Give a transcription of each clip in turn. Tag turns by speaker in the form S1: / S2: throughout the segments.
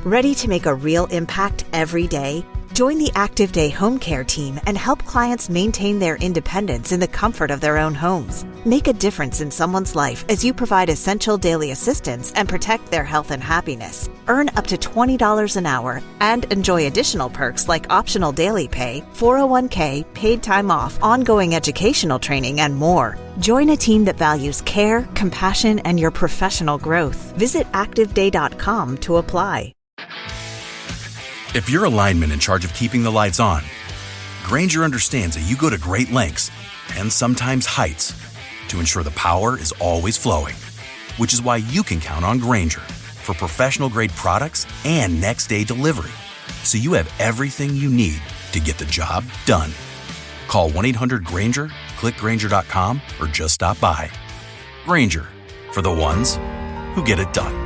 S1: Ready to make a real impact every day? Join the Active Day Home Care team and help clients maintain their independence in the comfort of their own homes. Make a difference in someone's life as you provide essential daily assistance and protect their health and happiness. Earn up to $20 an hour and enjoy additional perks like optional daily pay, 401k, paid time off, ongoing educational training, and more. Join a team that values care, compassion, and your professional growth. Visit activeday.com to apply.
S2: If you're a lineman in charge of keeping the lights on, Grainger understands that you go to great lengths and sometimes heights to ensure the power is always flowing, which is why you can count on Grainger for professional-grade products and next-day delivery, so you have everything you need to get the job done. Call 1-800-GRAINGER, click Grainger.com, or just stop by. Grainger, for the ones who get it done.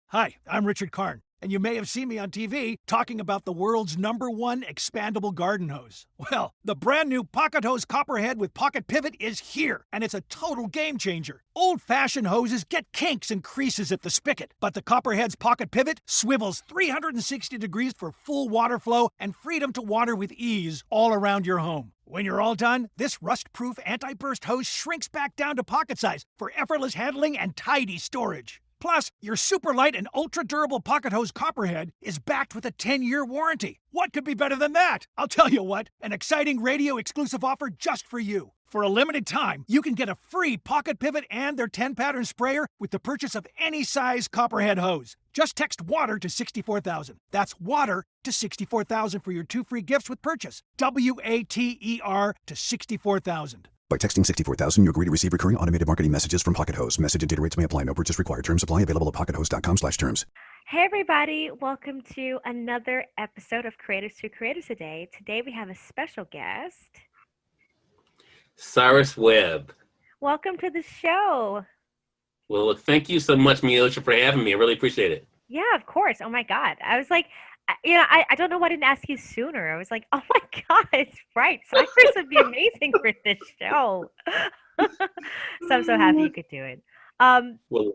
S3: Hi, I'm Richard Karn, and you may have seen me on TV talking about the world's #1 expandable garden hose. Well, the brand new Pocket Hose Copperhead with Pocket Pivot is here, and it's a total game changer. Old-fashioned hoses get kinks and creases at the spigot, but the Copperhead's Pocket Pivot swivels 360 degrees for full water flow and freedom to water with ease all around your home. When you're all done, this rust-proof anti-burst hose shrinks back down to pocket size for effortless handling and tidy storage. Plus, your super light and ultra-durable Pocket Hose Copperhead is backed with a 10-year warranty. What could be better than that? I'll tell you what, an exciting radio-exclusive offer just for you. For a limited time, you can get a free Pocket Pivot and their 10-pattern sprayer with the purchase of any size Copperhead hose. Just text WATER to 64,000. That's WATER to 64,000 for your 2 free gifts with purchase. WATER to 64,000.
S4: By texting 64,000, you agree to receive recurring automated marketing messages from Pocket Hose. Message and data rates may apply. No purchase required. Terms apply. Available at pockethose.com/terms.
S5: Hey everybody, welcome to another episode of Creators to Creators Today. Today we have a special guest,
S6: Cyrus Webb.
S5: Welcome to the show.
S6: Well, look, thank you so much, Meosha, for having me. I really appreciate it.
S5: Yeah, of course. Oh my God. I was like, I don't know why I didn't ask you sooner. I was like, oh my God, it's right. Cyrus would be amazing for this show. So I'm so happy you could do it.
S6: Well,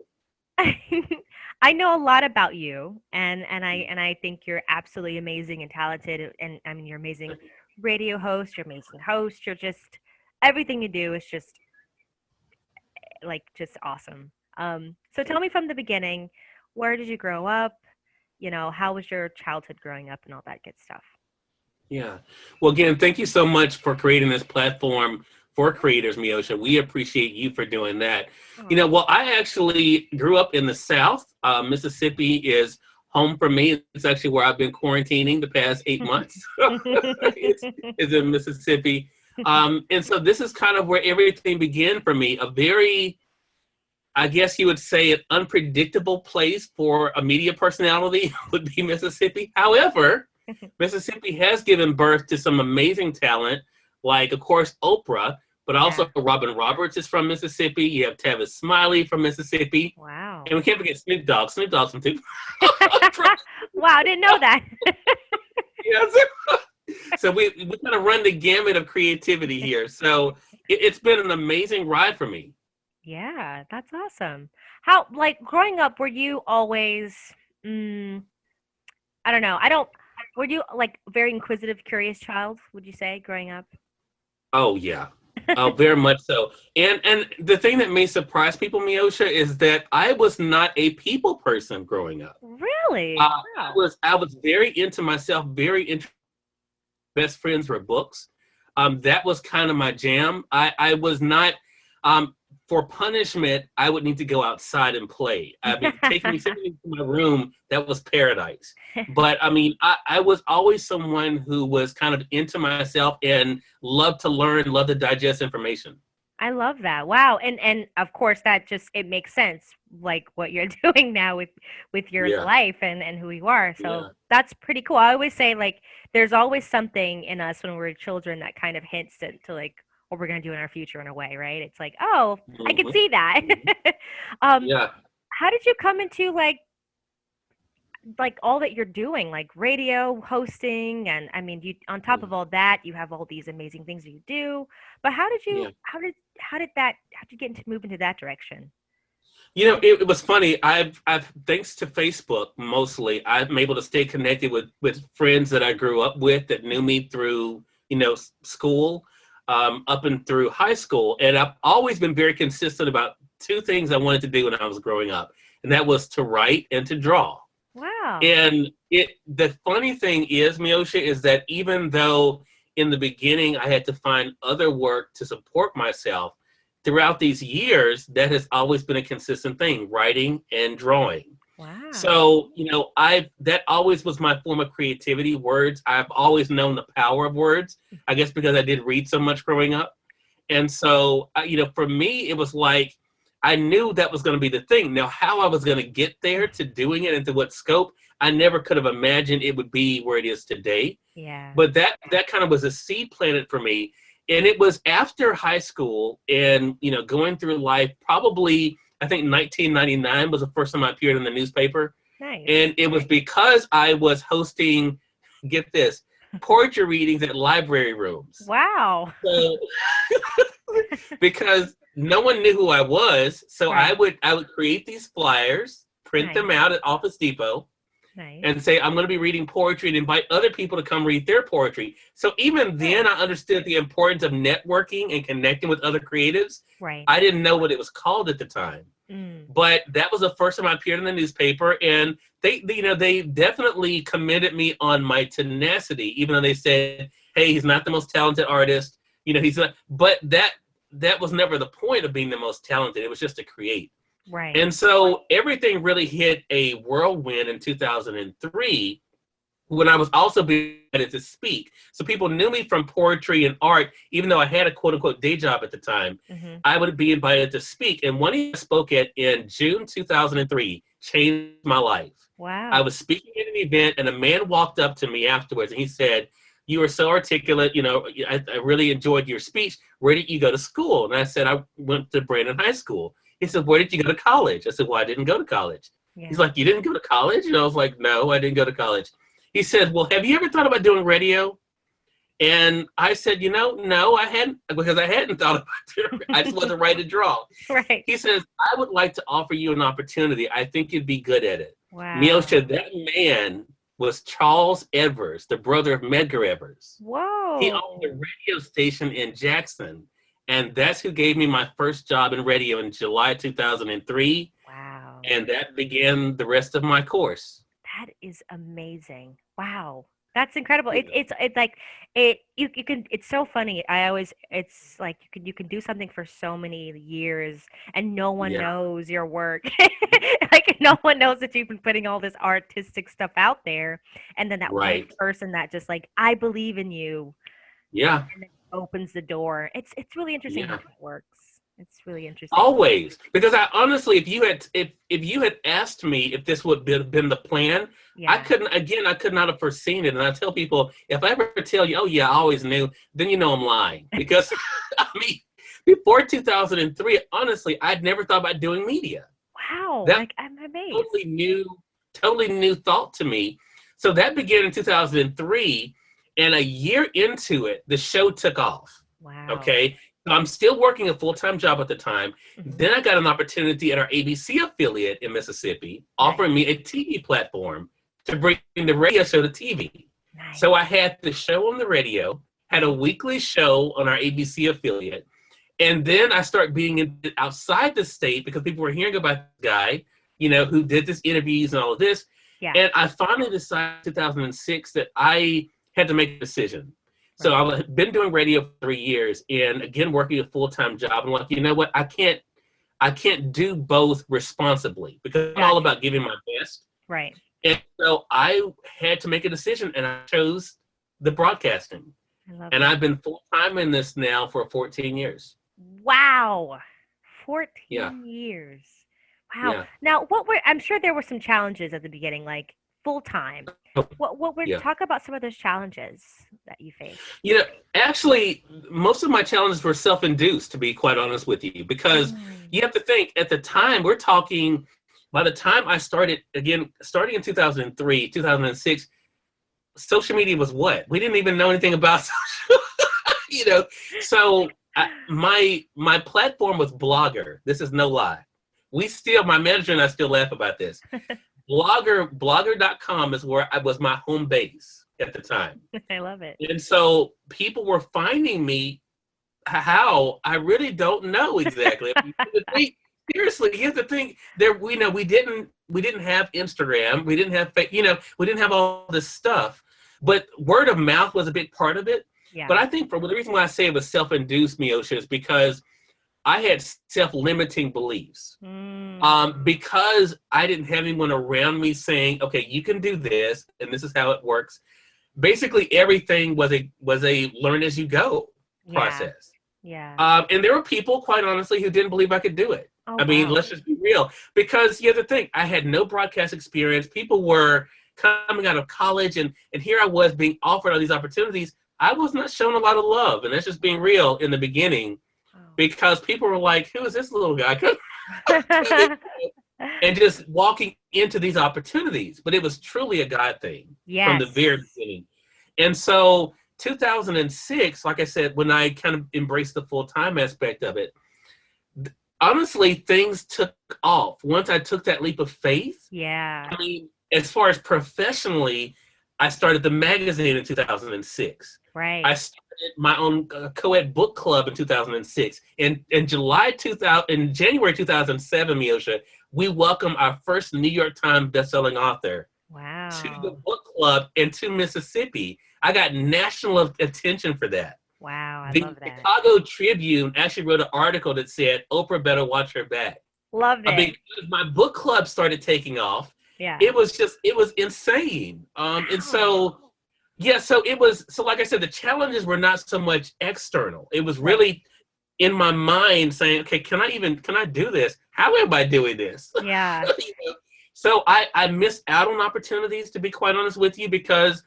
S5: I know a lot about you, and I think you're absolutely amazing and talented. And I mean, you're amazing radio host. You're amazing host. You're just everything you do is just awesome. So tell me from the beginning, where did you grow up? You know, how was your childhood growing up and all that good stuff?
S6: yeah. Well, again, thank you so much for creating this platform for creators, Meosha. We appreciate you for doing that.
S5: Oh.
S6: Well, I actually grew up in the South. Mississippi is home for me. It's actually where I've been quarantining the past 8 months. It's in Mississippi. And so this is kind of where everything began for me. A very, I guess you would say, an unpredictable place for a media personality would be Mississippi. However, Mississippi has given birth to some amazing talent, like, of course, Oprah, but also Robin Roberts is from Mississippi. You have Tavis Smiley from Mississippi.
S5: Wow.
S6: And we can't forget Snoop Dogg. Snoop Dogg's from too.
S5: Wow, I didn't know that.
S6: Yes. So we kind of run the gamut of creativity here. So it's been an amazing ride for me.
S5: Yeah, that's awesome. How, like, growing up, were you always, I don't know, were you, like, very inquisitive, curious child, would you say, growing up?
S6: Oh, yeah. Oh, very much so. And the thing that may surprise people, Meosha, is that I was not a people person growing up.
S5: Really?
S6: I was very into myself, best friends were books. That was kind of my jam. I was not, for punishment, I would need to go outside and play. I mean, taking me sitting into my room, that was paradise. But I mean, I was always someone who was kind of into myself and loved to learn, loved to digest information.
S5: I love that. Wow. And of course that it makes sense, like what you're doing now with your life and who you are. So that's pretty cool. I always say, like, there's always something in us when we're children that kind of hints to like what we're going to do in our future in a way, right? It's like, oh, I can see that. How did you come into like all that you're doing, like radio hosting, and I mean, you, on top of all that, you have all these amazing things that you do, but how did you get move into that direction?
S6: It was funny. I've thanks to Facebook mostly, I'm able to stay connected with friends that I grew up with that knew me through, school, up and through high school. And I've always been very consistent about two things I wanted to do when I was growing up, and that was to write and to draw.
S5: Wow.
S6: And the funny thing is, Meosha, is that even though in the beginning I had to find other work to support myself, throughout these years, that has always been a consistent thing, writing and drawing.
S5: Wow.
S6: So, that always was my form of creativity, words. I've always known the power of words, I guess because I did read so much growing up. And so, for me, it was like, I knew that was going to be the thing. Now, how I was going to get there to doing it and to what scope, I never could have imagined it would be where it is today.
S5: Yeah.
S6: But that kind of was a seed planted for me. And it was after high school and, going through life, probably, I think 1999 was the first time I appeared in the newspaper.
S5: Nice.
S6: And it was because I was hosting, get this, poetry readings at library rooms.
S5: Wow.
S6: So, because no one knew who I was. So
S5: Right.
S6: I would create these flyers, print them out at Office Depot.
S5: Nice.
S6: And say, I'm going to be reading poetry and invite other people to come read their poetry. So even then I understood the importance of networking and connecting with other creatives.
S5: Right.
S6: I didn't know what it was called at the time, but that was the first time I appeared in the newspaper, and they definitely commended me on my tenacity, even though they said, hey, he's not the most talented artist. He's not, but that was never the point of being the most talented. It was just to create.
S5: Right.
S6: And so everything really hit a whirlwind in 2003 when I was also being invited to speak. So people knew me from poetry and art, even though I had a quote unquote day job at the time. I would be invited to speak. And one I spoke at in June 2003 changed my life.
S5: Wow.
S6: I was speaking at an event and a man walked up to me afterwards and he said, you were so articulate. I really enjoyed your speech. Where did you go to school? And I said, I went to Brandon High School. He said, where did you go to college? I said, well, I didn't go to college.
S5: Yeah.
S6: He's like, you didn't go to college? And I was like, no, I didn't go to college. He said, well, have you ever thought about doing radio? And I said, no, I hadn't, because I hadn't thought about it. I just wasn't right to draw.
S5: Right.
S6: He says, I would like to offer you an opportunity. I think you'd be good at it.
S5: Wow.
S6: Meosha, that man was Charles Evers, the brother of Medgar Evers.
S5: Whoa.
S6: He owned a radio station in Jackson. And that's who gave me my first job in radio in July 2003.
S5: Wow.
S6: And that began the rest of my course.
S5: That is amazing. Wow. That's incredible. It's like you can, it's so funny. It's like you can do something for so many years and no one knows your work. Like no one knows that you've been putting all this artistic stuff out there. And then that one person that just like, I believe in you.
S6: Yeah.
S5: And it opens the door. It's really interesting how it works. It's really interesting.
S6: Always, because I honestly, if you had asked me if this would have been the plan, I could not have foreseen it. And I tell people, if I ever tell you, oh yeah, I always knew, then I'm lying. Because I mean, before 2003, honestly, I'd never thought about doing media.
S5: Wow, I'm amazed.
S6: Totally new thought to me. So that began in 2003, and a year into it, the show took off.
S5: Wow.
S6: Okay. I'm still working a full-time job at the time. Then I got an opportunity at our ABC affiliate in Mississippi, offering me a TV platform to bring the radio show to TV. Nice. So I had the show on the radio, had a weekly show on our ABC affiliate, and then I started being outside the state because people were hearing about the guy, who did this interviews and all of this. Yeah. And I finally decided in 2006 that I had to make a decision. So I've been doing radio for 3 years and again, working a full-time job. I'm like, you know what? I can't do both responsibly because it's all about giving my best.
S5: Right.
S6: And so I had to make a decision and I chose the broadcasting. And I've been full-time in this now for 14 years.
S5: Wow. 14 years. Wow. Yeah. Now, I'm sure there were some challenges at the beginning, like full-time. Talk about some of those challenges that you faced.
S6: Actually, most of my challenges were self-induced, to be quite honest with you, because you have to think at the time, we're talking, by the time I started, again, starting in 2003, 2006, social media was what? We didn't even know anything about social, So my platform was Blogger. This is no lie. my manager and I still laugh about this. Blogger.com is where I was my home base at the time.
S5: I love it.
S6: And so people were finding me. How? I really don't know exactly. Seriously, here's the thing. We didn't have Instagram. We didn't have, we didn't have all this stuff. But word of mouth was a big part of it.
S5: Yeah.
S6: But I think the reason why I say it was self-induced, Meosha, is because I had self-limiting beliefs. Because I didn't have anyone around me saying, okay, you can do this, and this is how it works. Basically, everything was a learn as you go process.
S5: Yeah.
S6: And there were people, quite honestly, who didn't believe I could do it.
S5: Oh,
S6: I mean,
S5: wow.
S6: let's just be real. Because here's the thing, I had no broadcast experience. People were coming out of college, and here I was being offered all these opportunities. I was not shown a lot of love, and that's just being real in the beginning, because people were like, who is this little guy? And just walking into these opportunities. But it was truly a God thing from the very beginning. And so 2006, like I said, when I kind of embraced the full-time aspect of it, honestly, things took off. Once I took that leap of faith, I mean, as far as professionally, I started the magazine in 2006.
S5: Right.
S6: I started my own co-ed book club in 2006. In January 2007, Meosha, we welcomed our first New York Times bestselling author to the book club and to Mississippi. I got national attention for that.
S5: Wow, I love that.
S6: The Chicago Tribune actually wrote an article that said, Oprah better watch her back.
S5: Loved it.
S6: Because my book club started taking off.
S5: Yeah.
S6: It was insane. And so, so like I said, the challenges were not so much external. It was really in my mind saying, okay, can I do this? How am I doing this?
S5: Yeah.
S6: So I missed out on opportunities, to be quite honest with you, because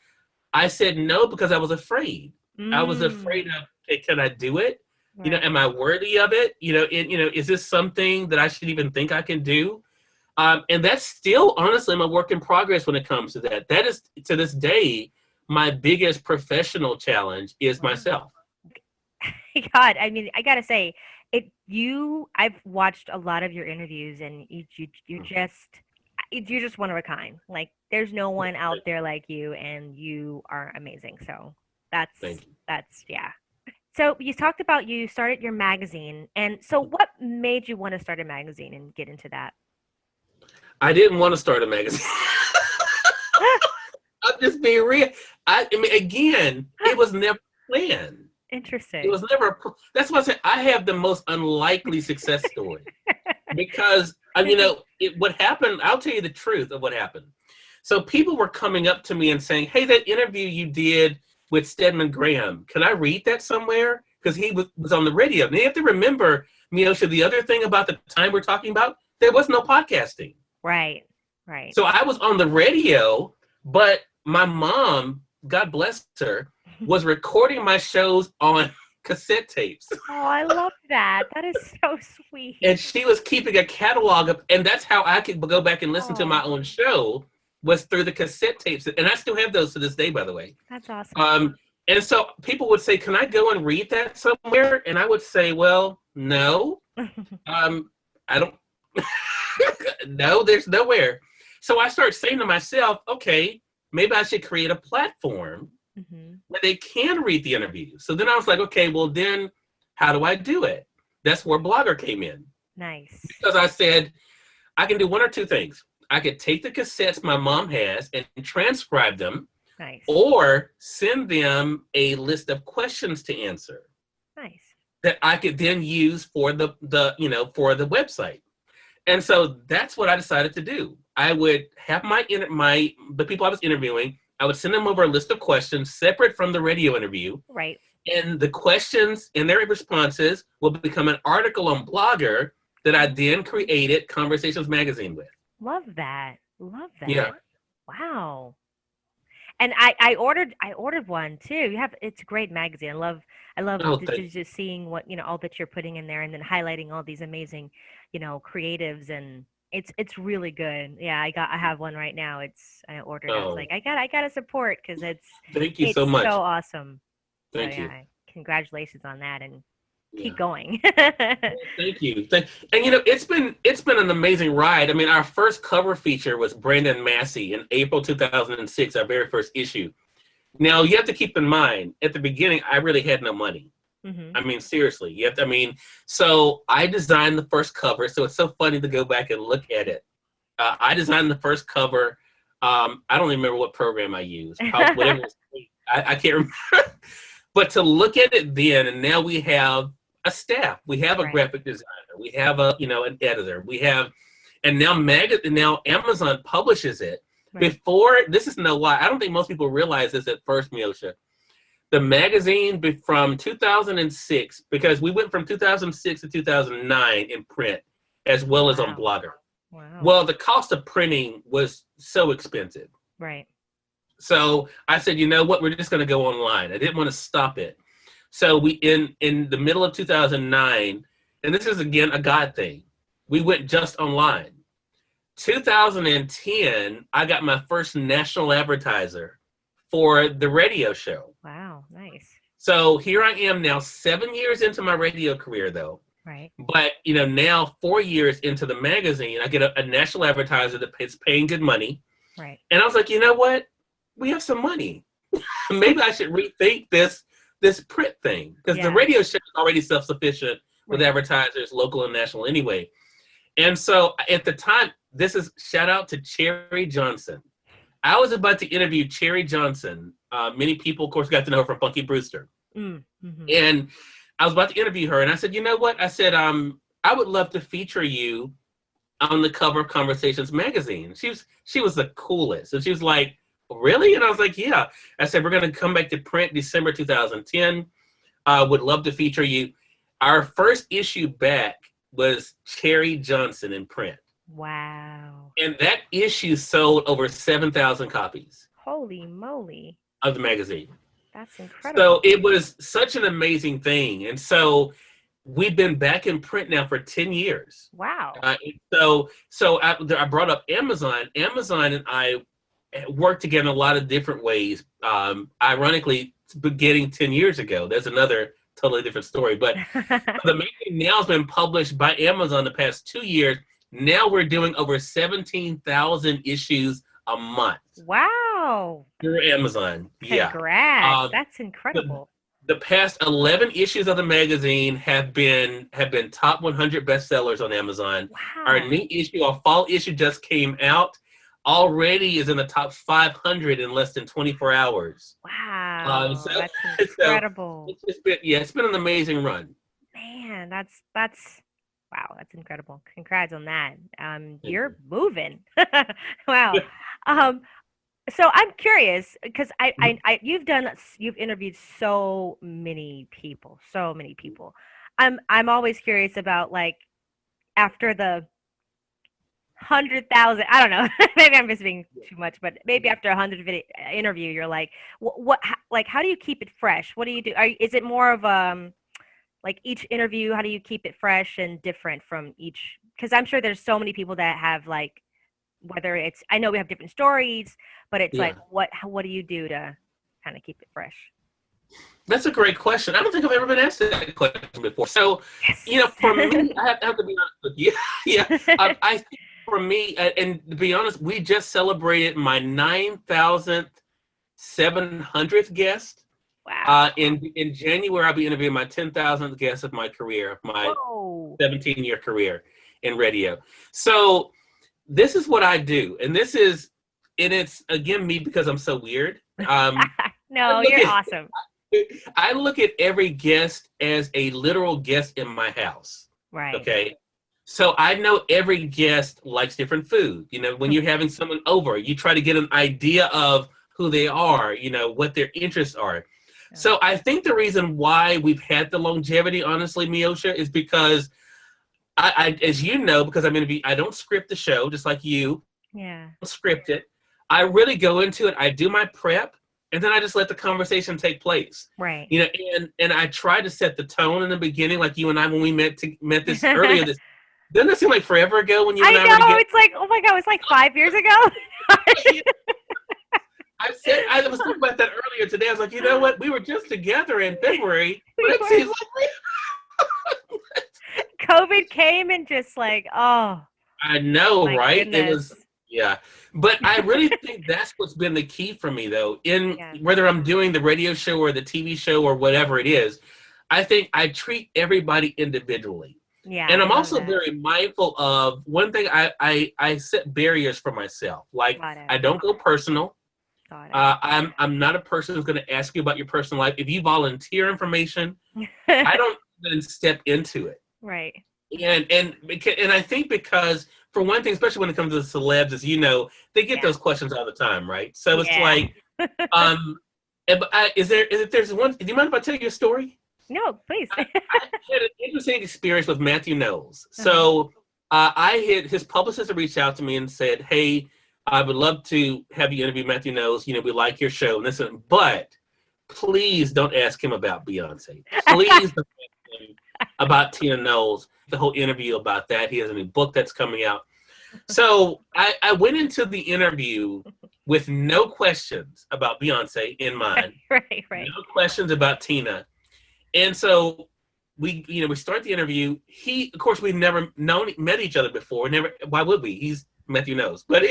S6: I said no because I was afraid. I was afraid of, okay, can I do it? Right. Am I worthy of it? Is this something that I should even think I can do? And that's still, honestly, my work in progress when it comes to that. That is, to this day, my biggest professional challenge is myself.
S5: God, I mean, I gotta say, I've watched a lot of your interviews, and you're just one of a kind. Like, there's no one out there like you, and you are amazing. So that's yeah. So you talked about you started your magazine, and so what made you want to start a magazine and get into that?
S6: I didn't want to start a magazine. I'm just being real. I mean, again, it was never planned.
S5: Interesting.
S6: It was never. That's why I said I have the most unlikely success story. Because what happened, I'll tell you the truth of what happened. So people were coming up to me and saying, hey, that interview you did with Stedman Graham, can I read that somewhere? Because he was on the radio. Now you have to remember, Meosha, the other thing about the time we're talking about, there was no podcasting.
S5: Right.
S6: So I was on the radio, but my mom, God bless her, was recording my shows on cassette tapes.
S5: Oh, I love that. That is so sweet.
S6: And she was keeping a catalog of, and that's how I could go back and listen to my own show, was through the cassette tapes. And I still have those to this day, by the way.
S5: That's awesome.
S6: And so people would say, can I go and read that somewhere? And I would say, well, no. I don't. No, there's nowhere. So I started saying to myself, okay, maybe I should create a platform where they can read the interview. So then I was like, okay, well then how do I do it? That's where Blogger came in.
S5: Nice.
S6: Because I said, I can do one or two things. I could take the cassettes my mom has and transcribe them.
S5: Nice.
S6: Or send them a list of questions to answer.
S5: Nice.
S6: That I could then use for the website. And so that's what I decided to do. I would have the people I was interviewing, I would send them over a list of questions separate from the radio interview.
S5: Right.
S6: And the questions and their responses will become an article on Blogger that I then created Conversations Magazine with.
S5: Love that.
S6: Yeah.
S5: Wow. And I ordered one too. It's a great magazine. I love just seeing what, all that you're putting in there, and then highlighting all these amazing, creatives, and it's really good. Yeah, I have one right now. I ordered it. I was like, I got to support, because
S6: Thank you so much.
S5: So awesome.
S6: Thank you.
S5: Congratulations on that. And keep going.
S6: Thank you. And it's been an amazing ride. I mean, our first cover feature was Brandon Massey in April 2006, our very first issue. Now, you have to keep in mind, at the beginning, I really had no money.
S5: Mm-hmm.
S6: I mean, seriously. So I designed the first cover. So it's so funny to go back and look at it. I designed the first cover. I don't even remember what program I used. Whatever it was, I can't remember. But to look at it then, and now we have a staff. We have a graphic designer. We have an editor. We have, and now Amazon publishes it. Before, this is no lie. I don't think most people realize this at first, Meosha. The magazine from 2006, because we went from 2006 to 2009 in print, as well as on Blogger.
S5: Wow.
S6: Well, the cost of printing was so expensive.
S5: Right.
S6: So I said, you know what? We're just going to go online. I didn't want to stop it. So we, in the middle of 2009, and this is, again, a God thing, we went just online. 2010, I got my first national advertiser for the radio show.
S5: Wow, nice.
S6: So here I am now, 7 years into my radio career, though.
S5: Right.
S6: But, now 4 years into the magazine, I get a national advertiser that's paying good money.
S5: Right.
S6: And I was like, you know what? We have some money. Maybe I should rethink this print thing, because the radio show is already self-sufficient with advertisers, local and national anyway. And so at the time, this is shout out to Cherry Johnson. I was about to interview Cherry Johnson. Many people, of course, got to know her from Funky Brewster.
S5: Mm-hmm.
S6: And I was about to interview her, and I said, you know what? I said, I would love to feature you on the cover of Conversations magazine. She was the coolest. And she was like, really? And I was like, yeah. I said, we're going to come back to print December 2010. Would love to feature you. Our first issue back was Cherry Johnson in print.
S5: Wow.
S6: And that issue sold over 7,000 copies.
S5: Holy moly.
S6: Of the magazine.
S5: That's incredible.
S6: So it was such an amazing thing. And so we've been back in print now for 10 years.
S5: Wow.
S6: So I brought up Amazon. Amazon and I worked together in a lot of different ways. Ironically, beginning 10 years ago. There's another totally different story. But the magazine now has been published by Amazon the past 2 years. Now we're doing over 17,000 issues a month.
S5: Wow.
S6: Through Amazon.
S5: Congrats. That's incredible.
S6: The past 11 issues of the magazine have been top 100 bestsellers on Amazon.
S5: Wow.
S6: Our new issue, our fall issue, just came out. Already is in the top 500 in less than 24 hours.
S5: Wow. That's incredible.
S6: It's been an amazing run.
S5: Man, that's wow, that's incredible. Congrats on that. You're moving. Wow. So I'm curious, because you've interviewed so many people. I'm always curious about, like, after the 100,000, I don't know, maybe I'm just being too much, but maybe after 100 video interview, you're like, how do you keep it fresh? What do you do? Is it more of like each interview, how do you keep it fresh and different from each? Because I'm sure there's so many people that have, like, whether it's, I know we have different stories, but it's like, what do you do to kind of keep it fresh?
S6: That's a great question. I don't think I've ever been asked that question before. So, for me, I have to be honest with you. I think for me, and to be honest, we just celebrated my 9,700th guest.
S5: Wow.
S6: In January, I'll be interviewing my 10,000th guest of my career, my 17-year career in radio. So this is what I do. And it's, again, me, because I'm so weird.
S5: No, you're awesome.
S6: I look at every guest as a literal guest in my house.
S5: Right.
S6: Okay. So I know every guest likes different food. When you're having someone over, you try to get an idea of who they are, what their interests are. So I think the reason why we've had the longevity, honestly, Meosha, is because I as you know, because I don't script the show, just like you.
S5: Yeah.
S6: I don't script it. I really go into it. I do my prep, and then I just let the conversation take place.
S5: Right.
S6: And I try to set the tone in the beginning, like you and I when we met this earlier. Doesn't it seem like forever ago when you and I were together?
S5: It's like, oh my God, it's like 5 years ago.
S6: I was thinking about that earlier today. I was like, you know what? We were just together in February. But it seems like
S5: COVID came and just like, oh.
S6: I know, right?
S5: Goodness.
S6: It was, yeah. But I really think that's what's been the key for me, though. Whether I'm doing the radio show or the TV show or whatever it is, I think I treat everybody individually.
S5: Yeah.
S6: And I'm also very mindful of one thing. I set barriers for myself. Like, I don't go personal. I'm not a person who's going to ask you about your personal life. If you volunteer information, I don't even step into it.
S5: Right.
S6: And I think because, for one thing, especially when it comes to the celebs, as you know, they get those questions all the time, right? So it's like, there's one, do you mind if I tell you a story?
S5: No, please.
S6: I had an interesting experience with Matthew Knowles. So his publicist reached out to me and said, hey, I would love to have you interview Matthew Knowles. You know, we like your show. And this, but please don't ask him about Beyonce. Please don't ask him about Tina Knowles. The whole interview about that. He has a new book that's coming out. So I went into the interview with no questions about Beyonce in mind.
S5: Right.
S6: No questions about Tina. And so we start the interview. Of course, we've never met each other before. Why would we? He's Matthew Knowles, but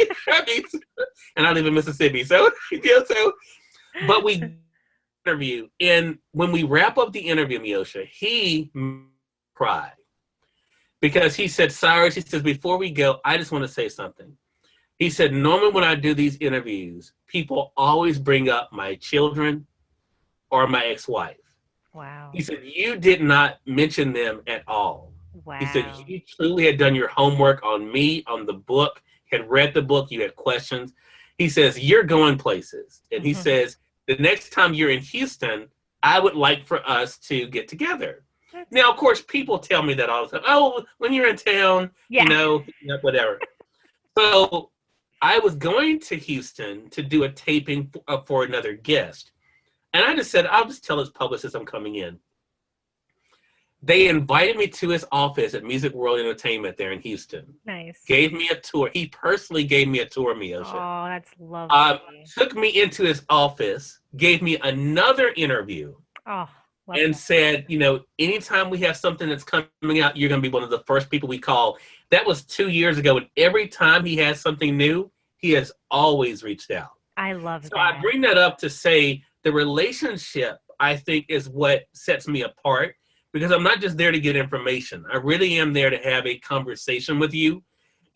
S6: and I live in Mississippi, but we interview. And when we wrap up the interview, Meosha, he cried because he said, Cyrus, he says, before we go, I just want to say something. He said, normally when I do these interviews, people always bring up my children or my ex-wife.
S5: Wow.
S6: He said, you did not mention them at all.
S5: Wow.
S6: He said, you truly had done your homework on me, on the book, had read the book, you had questions. He says, you're going places. And he says, the next time you're in Houston, I would like for us to get together. Now, of course, people tell me that all the time. Oh, when you're in town, whatever. So I was going to Houston to do a taping for another guest. And I just said, I'll just tell his publicist I'm coming in. They invited me to his office at Music World Entertainment there in Houston.
S5: Nice.
S6: Gave me a tour. He personally gave me a tour, Meosha.
S5: Oh, that's lovely.
S6: Took me into his office, gave me another interview.
S5: Oh,
S6: and said, anytime we have something that's coming out, you're going to be one of the first people we call. That was 2 years ago. And every time he has something new, he has always reached out.
S5: I love that.
S6: So I bring that up to say the relationship, I think, is what sets me apart, because I'm not just there to get information. I really am there to have a conversation with you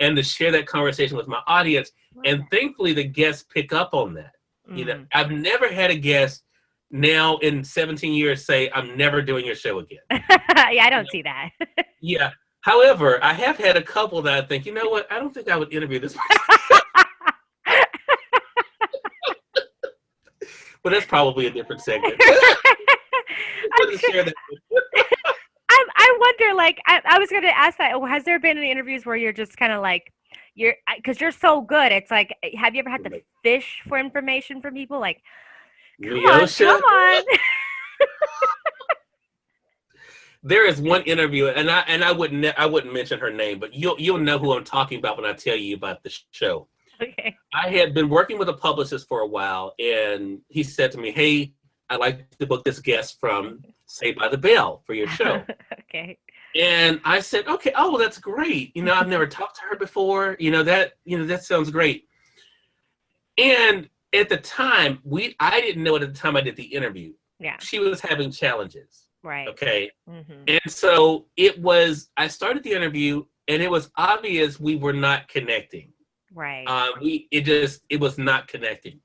S6: and to share that conversation with my audience. And thankfully, the guests pick up on that. I've never had a guest now in 17 years say, I'm never doing your show again.
S5: I don't see that.
S6: Yeah. However, I have had a couple that I think, you know what? I don't think I would interview this person. But that's probably a different segment.
S5: I wonder, like, I was going to ask that. Has there been any interviews where you're just kind of like, because you're so good, it's like, have you ever had to fish for information from people? Like, come on.
S6: There is one interview, and I wouldn't mention her name, but you'll know who I'm talking about when I tell you about the show.
S5: Okay.
S6: I had been working with a publicist for a while, and he said to me, hey, I'd like to book this guest from Saved by the Bell for your show.
S5: Okay.
S6: And I said, okay, oh, that's great. I've never talked to her before. That sounds great. And at the time, I didn't know it at the time I did the interview.
S5: Yeah.
S6: She was having challenges.
S5: Right.
S6: Okay. And so I started the interview, and it was obvious we were not connecting.
S5: Right.
S6: It was not connecting.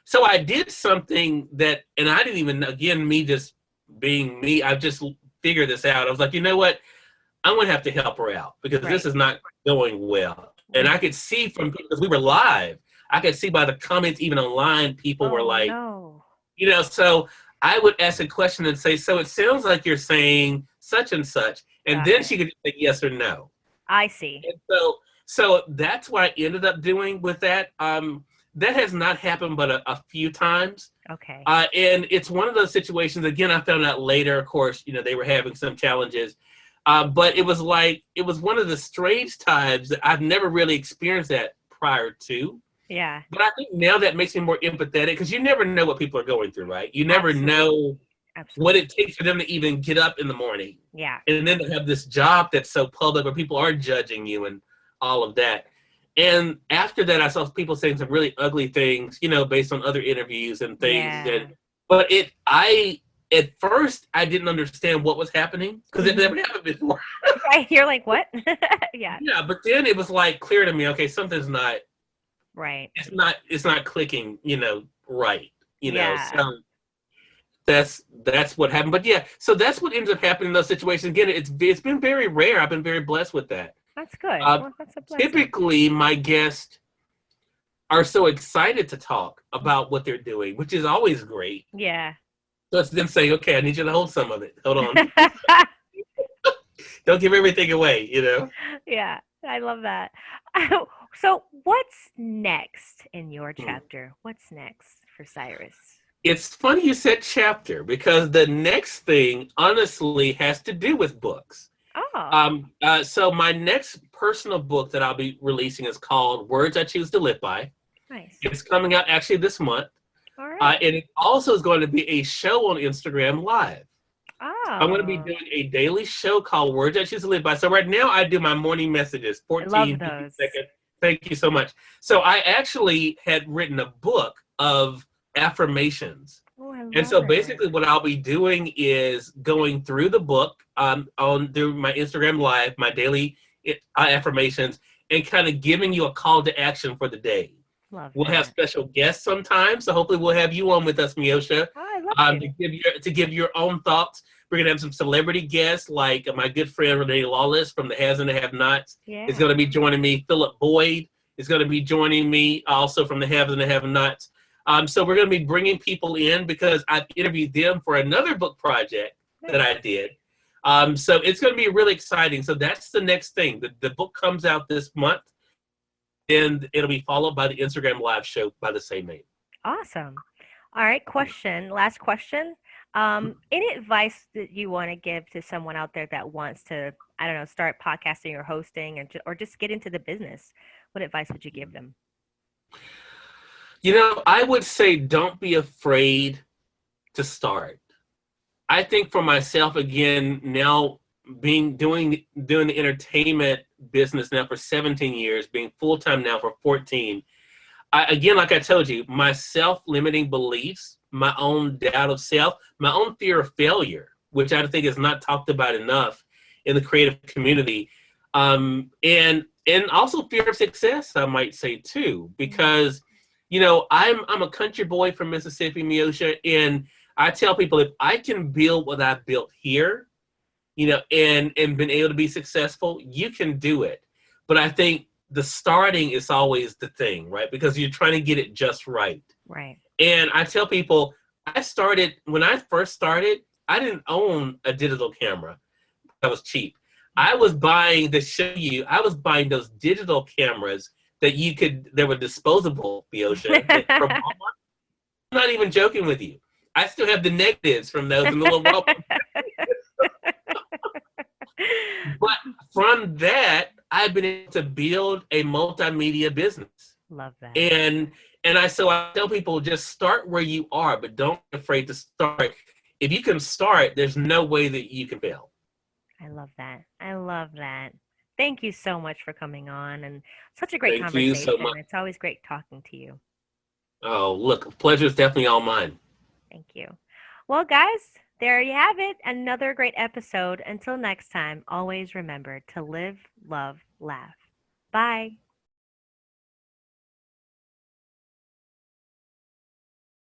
S6: So I did something that, and I didn't even, again, me just being me, I just figured this out. I was like, you know what? I'm going to have to help her out because this is not going well. And I could see because we were live, I could see by the comments, even online, people were like,
S5: no.
S6: So I would ask a question and say, so it sounds like you're saying such and such. And then she could say yes or no.
S5: I see.
S6: And so that's what I ended up doing with that. That has not happened but a few times.
S5: Okay.
S6: And it's one of those situations, again, I found out later, of course, they were having some challenges. But it was one of the strange times that I've never really experienced that prior to.
S5: Yeah.
S6: But I think now that makes me more empathetic because you never know what people are going through, right? You never know
S5: Absolutely.
S6: what it takes for them to even get up in the morning.
S5: Yeah.
S6: And then to have this job that's so public where people are judging you and all of that. And after that, I saw people saying some really ugly things, based on other interviews and things.
S5: Yeah.
S6: But at first, I didn't understand what was happening because it never happened before.
S5: Right. You're like, what? Yeah.
S6: Yeah, but then it was like clear to me, okay, something's not
S5: right.
S6: It's not clicking, right.
S5: Yeah.
S6: So that's what happened. But yeah, so that's what ends up happening in those situations. Again, it's been very rare. I've been very blessed with that.
S5: That's good. Well, that's a blessing.
S6: Typically, my guests are so excited to talk about what they're doing, which is always great.
S5: Yeah.
S6: So it's them saying, okay, I need you to hold some of it. Hold on. Don't give everything away,
S5: Yeah, I love that. So what's next in your chapter? What's next for Cyrus?
S6: It's funny you said chapter because the next thing, honestly, has to do with books.
S5: Oh.
S6: So my next personal book that I'll be releasing is called Words I Choose to Live By.
S5: Nice.
S6: It's coming out actually this month.
S5: All right.
S6: And it also is going to be a show on Instagram Live.
S5: Oh.
S6: I'm going to be doing a daily show called Words I Choose to Live By. So right now I do my morning messages, 14
S5: I love those.
S6: seconds. Thank you so much. So I actually had written a book of affirmations.
S5: Oh, I love
S6: And so
S5: it.
S6: basically what I'll be doing is going through the book through my Instagram Live, my daily affirmations, and kind of giving you a call to action for the day. We'll have special guests sometimes, so hopefully we'll have you on with us, Meosha, to give your own thoughts. We're gonna have some celebrity guests, like my good friend Renee Lawless from the Has and the Have-Nots.
S5: Yeah.
S6: Is going to be joining me. Philip Boyd is going to be joining me, also from the Haves and the Have-Nots. So we're going to be bringing people in because I've interviewed them for another book project that I did. So it's going to be really exciting. So that's the next thing. The book comes out this month, and it'll be followed by the Instagram Live show by the same name.
S5: Awesome. All right, last question. Any advice that you want to give to someone out there that wants to, I don't know, start podcasting or hosting or just get into the business? What advice would you give them?
S6: I would say don't be afraid to start. I think for myself, again, now doing the entertainment business now for 17 years, being full-time now for 14, again, like I told you, my self-limiting beliefs, my own doubt of self, my own fear of failure, which I think is not talked about enough in the creative community, and also fear of success, I might say too, because I'm a country boy from Mississippi, Meosha, and I tell people if I can build what I've built here, and been able to be successful, you can do it. But I think the starting is always the thing, right? Because you're trying to get it just right.
S5: Right.
S6: And I tell people, when I first started, I didn't own a digital camera. That was cheap. I was buying those digital cameras that were disposable, Meosha. I'm not even joking with you. I still have the negatives from those in the little rubber. But from that, I've been able to build a multimedia business.
S5: Love that.
S6: And I tell people, just start where you are, but don't be afraid to start. If you can start, there's no way that you can fail.
S5: I love that. Thank you so much for coming on, and such a great conversation.
S6: Thank you so much.
S5: It's always great talking to you.
S6: Oh, look, pleasure is definitely all mine.
S5: Thank you. Well, guys, there you have it. Another great episode. Until next time, always remember to live, love, laugh. Bye.